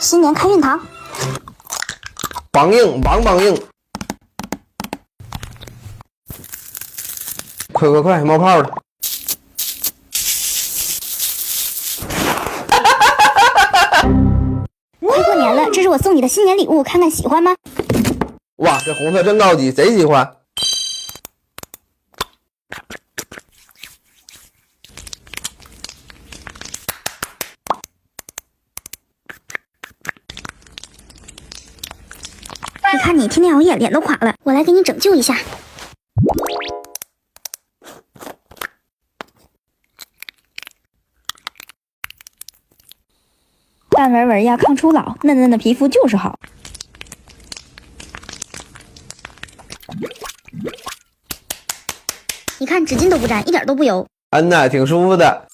新年开运糖，梆硬，梆梆硬，快，冒泡了！快过年了，这是我送你的新年礼物，看看喜欢吗？哇，这红色真高级，贼喜欢！你看你天天熬夜，脸都垮了，我来给你拯救一下。淡纹纹呀，抗初老，嫩嫩的皮肤就是好。你看纸巾都不沾，一点都不油。呐，挺舒服的。